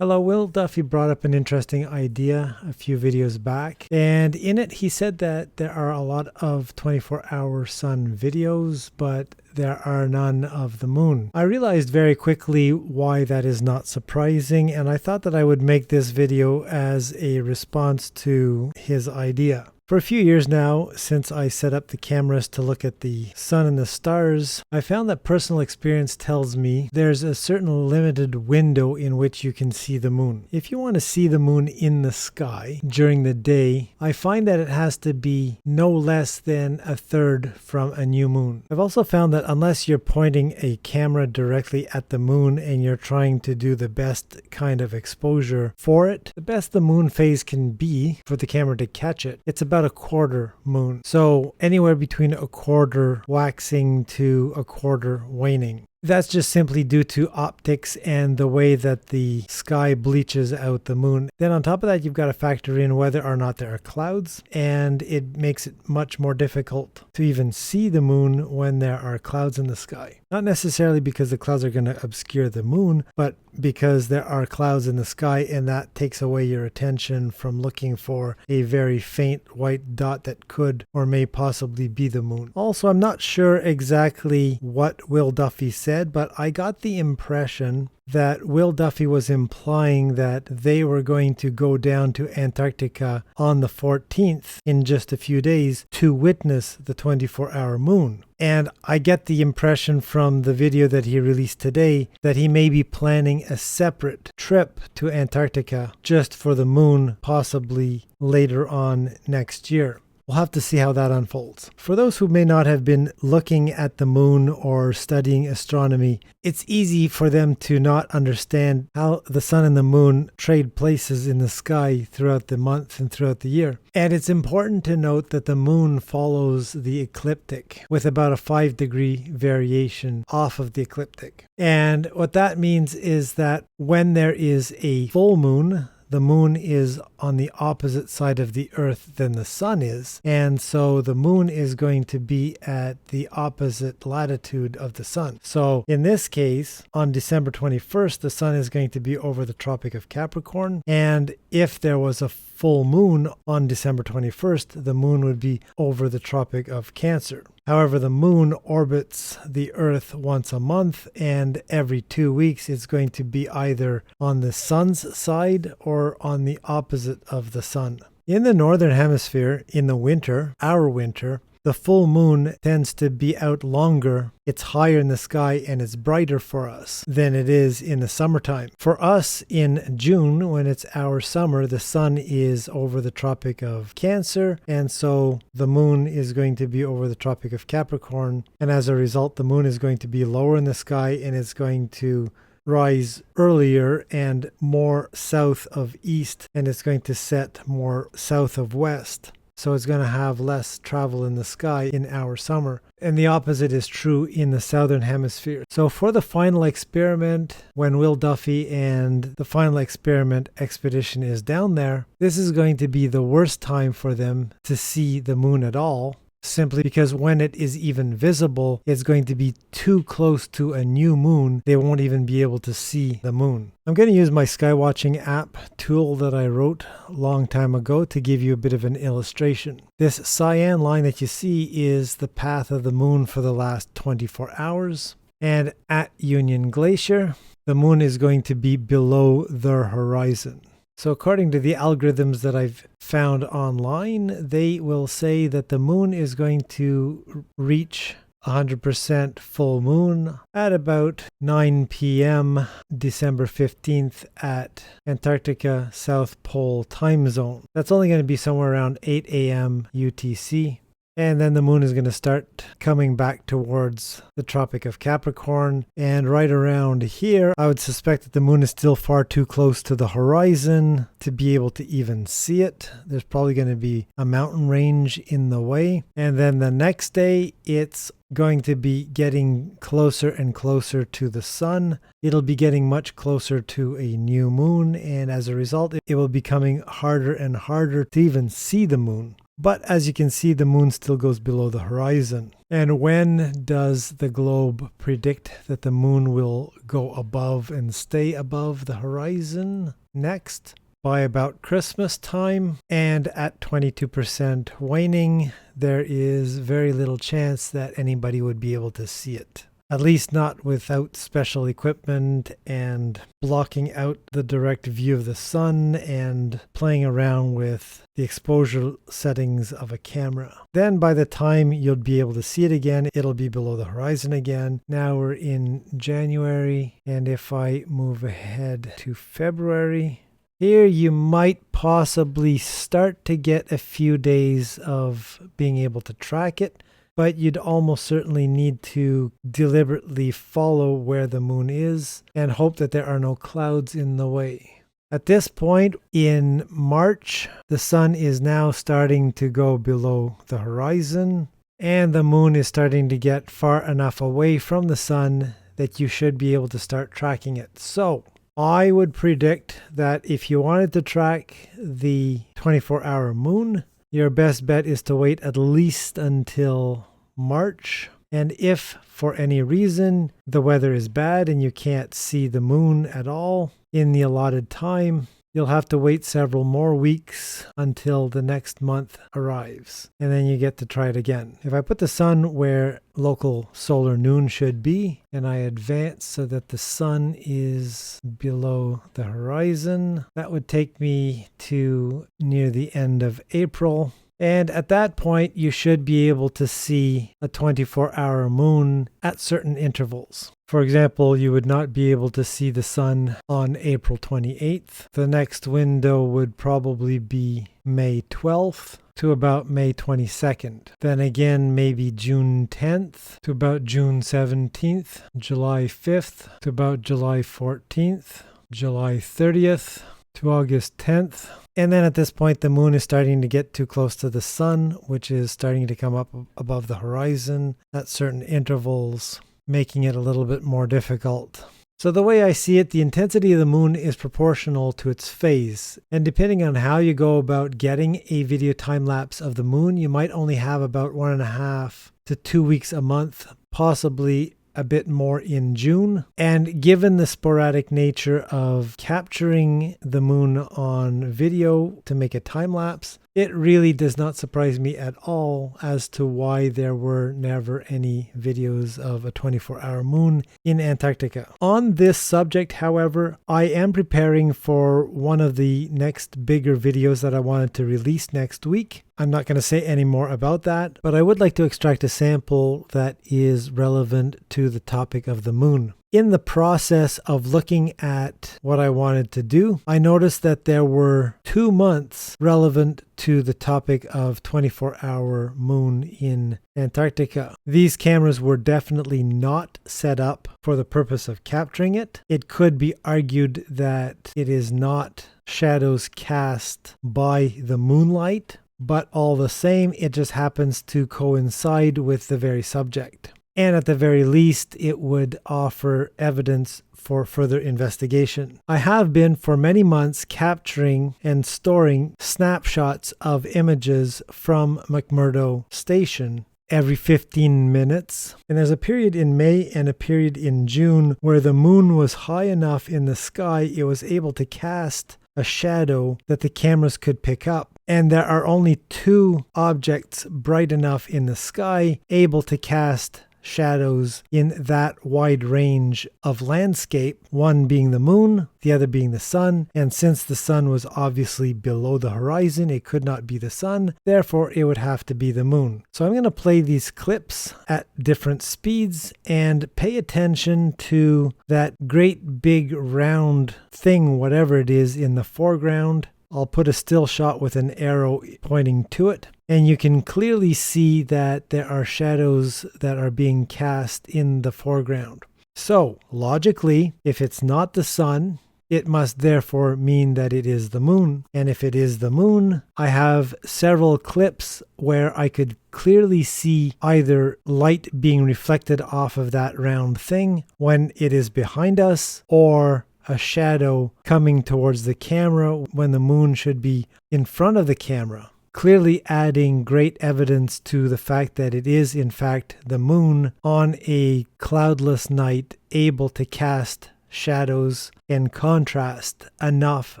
Hello, Will Duffy brought up an interesting idea a few videos back, and in it he said that there are a lot of 24-hour sun videos, but there are none of the moon. I realized very quickly why that is not surprising, and I thought that I would make this video as a response to his idea. For a few years now, since I set up the cameras to look at the sun and the stars, I found that personal experience tells me there's a certain limited window in which you can see the moon. If you want to see the moon in the sky during the day, I find that it has to be no less than a third from a new moon. I've also found that unless you're pointing a camera directly at the moon and you're trying to do the best kind of exposure for it, the best the moon phase can be for the camera to catch it, it's about a quarter moon. So anywhere between a quarter waxing to a quarter waning. That's just simply due to optics and the way that the sky bleaches out the moon. Then on top of that, you've got to factor in whether or not there are clouds, and it makes it much more difficult to even see the moon when there are clouds in the sky. Not necessarily because the clouds are going to obscure the moon, but because there are clouds in the sky, and that takes away your attention from looking for a very faint white dot that could or may possibly be the moon. Also, I'm not sure exactly what Will Duffy said, but I got the impression that Will Duffy was implying that they were going to go down to Antarctica on the 14th in just a few days to witness the 24-hour moon. And I get the impression from the video that he released today that he may be planning a separate trip to Antarctica just for the moon, possibly later on next year. We'll have to see how that unfolds. For those who may not have been looking at the moon or studying astronomy, it's easy for them to not understand how the sun and the moon trade places in the sky throughout the month and throughout the year. And it's important to note that the moon follows the ecliptic with about a 5-degree variation off of the ecliptic. And what that means is that when there is a full moon, the moon is on the opposite side of the earth than the sun is, and so the moon is going to be at the opposite latitude of the sun. So in this case, on December 21st, the sun is going to be over the Tropic of Capricorn, and if there was a full moon on December 21st, the moon would be over the Tropic of Cancer. However, the moon orbits the Earth once a month, and every 2 weeks it's going to be either on the sun's side or on the opposite of the sun. In the northern hemisphere, in the winter, our winter, the full moon tends to be out longer. It's higher in the sky and it's brighter for us than it is in the summertime. For us in June, when it's our summer, the sun is over the Tropic of Cancer, and so the moon is going to be over the Tropic of Capricorn, and as a result, the moon is going to be lower in the sky and it's going to rise earlier and more south of east, and it's going to set more south of west. So it's going to have less travel in the sky in our summer. And the opposite is true in the southern hemisphere. So for the final experiment, when Will Duffy and the final experiment expedition is down there, this is going to be the worst time for them to see the moon at all. Simply because when it is even visible, it's going to be too close to a new moon. They won't even be able to see the moon. I'm going to use my skywatching app tool that I wrote a long time ago to give you a bit of an illustration. This cyan line that you see is the path of the moon for the last 24 hours. And at Union Glacier, the moon is going to be below their horizon. So according to the algorithms that I've found online, they will say that the moon is going to reach 100% full moon at about 9 p.m. December 15th at Antarctica South Pole time zone. That's only going to be somewhere around 8 a.m. UTC. And then the moon is going to start coming back towards the Tropic of Capricorn. And right around here, I would suspect that the moon is still far too close to the horizon to be able to even see it. There's probably going to be a mountain range in the way. And then the next day, it's going to be getting closer and closer to the sun. It'll be getting much closer to a new moon. And as a result, it will be becoming harder and harder to even see the moon. But as you can see, the moon still goes below the horizon. And when does the globe predict that the moon will go above and stay above the horizon next? By about Christmas time, and at 22% waning, there is very little chance that anybody would be able to see it. At least not without special equipment and blocking out the direct view of the sun and playing around with the exposure settings of a camera. Then by the time you'll be able to see it again, it'll be below the horizon again. Now we're in January, and if I move ahead to February, here you might possibly start to get a few days of being able to track it, but you'd almost certainly need to deliberately follow where the moon is and hope that there are no clouds in the way. At this point in March, the sun is now starting to go below the horizon, and the moon is starting to get far enough away from the sun that you should be able to start tracking it. So I would predict that if you wanted to track the 24-hour moon, your best bet is to wait at least until March. And if for any reason the weather is bad and you can't see the moon at all in the allotted time, you'll have to wait several more weeks until the next month arrives. And then you get to try it again. If I put the sun where local solar noon should be, and I advance so that the sun is below the horizon, that would take me to near the end of April. And at that point, you should be able to see a 24-hour moon at certain intervals. For example, you would not be able to see the sun on April 28th. The next window would probably be May 12th to about May 22nd. Then again, maybe June 10th to about June 17th, July 5th to about July 14th, July 30th to August 10th. And then at this point, the moon is starting to get too close to the sun, which is starting to come up above the horizon at certain intervals, making it a little bit more difficult. So the way I see it, the intensity of the moon is proportional to its phase. And depending on how you go about getting a video time lapse of the moon, you might only have about 1.5 to 2 weeks a month, possibly a bit more in June. And given the sporadic nature of capturing the moon on video to make a time lapse, it really does not surprise me at all as to why there were never any videos of a 24-hour moon in Antarctica. On this subject, however, I am preparing for one of the next bigger videos that I wanted to release next week. I'm not going to say any more about that, but I would like to extract a sample that is relevant to the topic of the moon. In the process of looking at what I wanted to do, I noticed that there were 2 months relevant to the topic of 24-hour moon in Antarctica. These cameras were definitely not set up for the purpose of capturing it. It could be argued that it is not shadows cast by the moonlight, but all the same, it just happens to coincide with the very subject. And at the very least, it would offer evidence for further investigation. I have been for many months capturing and storing snapshots of images from McMurdo Station every 15 minutes. And there's a period in May and a period in June where the moon was high enough in the sky, it was able to cast a shadow that the cameras could pick up. And there are only 2 objects bright enough in the sky able to cast shadows in that wide range of landscape, one being the moon, the other being the sun. And since the sun was obviously below the horizon, it could not be the sun, therefore it would have to be the moon. So I'm going to play these clips at different speeds and pay attention to that great big round thing, whatever it is, in the foreground. I'll put a still shot with an arrow pointing to it, and you can clearly see that there are shadows that are being cast in the foreground. So, logically, if it's not the sun, it must therefore mean that it is the moon. And if it is the moon, I have several clips where I could clearly see either light being reflected off of that round thing when it is behind us, or a shadow coming towards the camera when the moon should be in front of the camera. clearly adding great evidence to the fact that it is in fact the moon on a cloudless night, able to cast shadows and contrast enough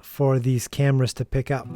for these cameras to pick up.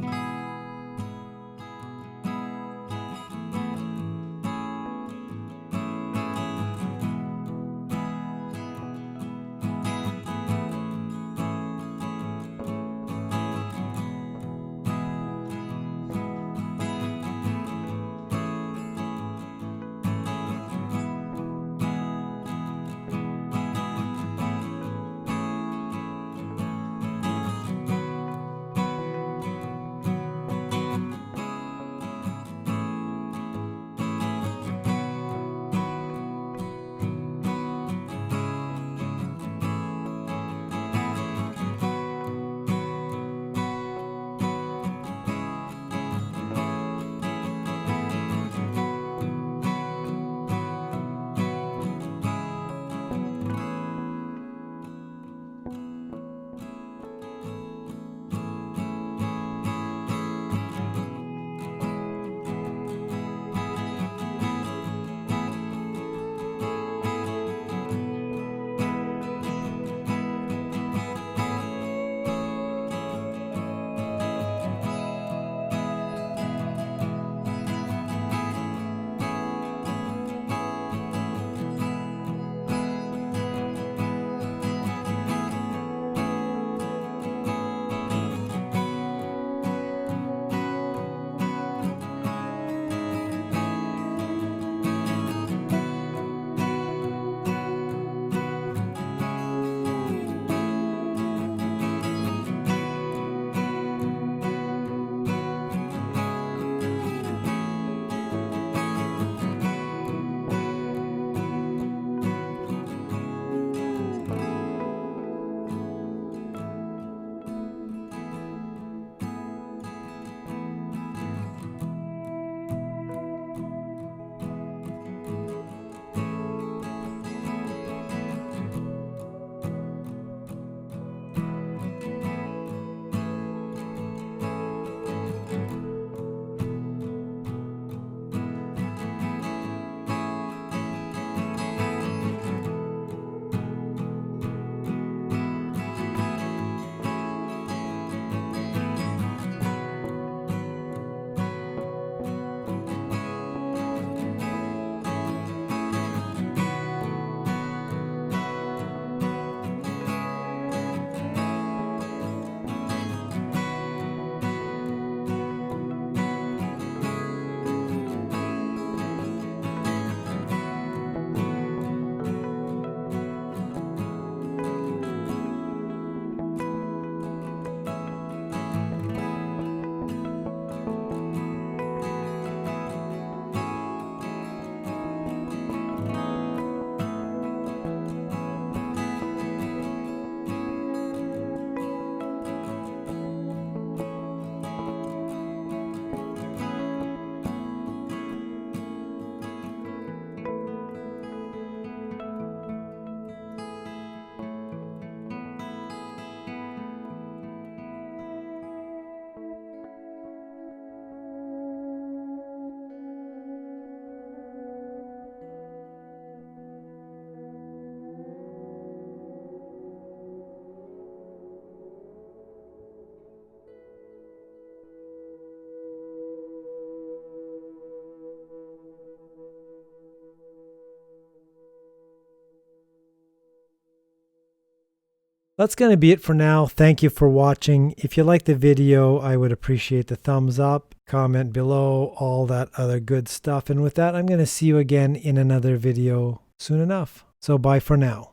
That's going to be it for now. Thank you for watching. If you liked the video, I would appreciate the thumbs up, comment below, all that other good stuff. And with that, I'm going to see you again in another video soon enough. So bye for now.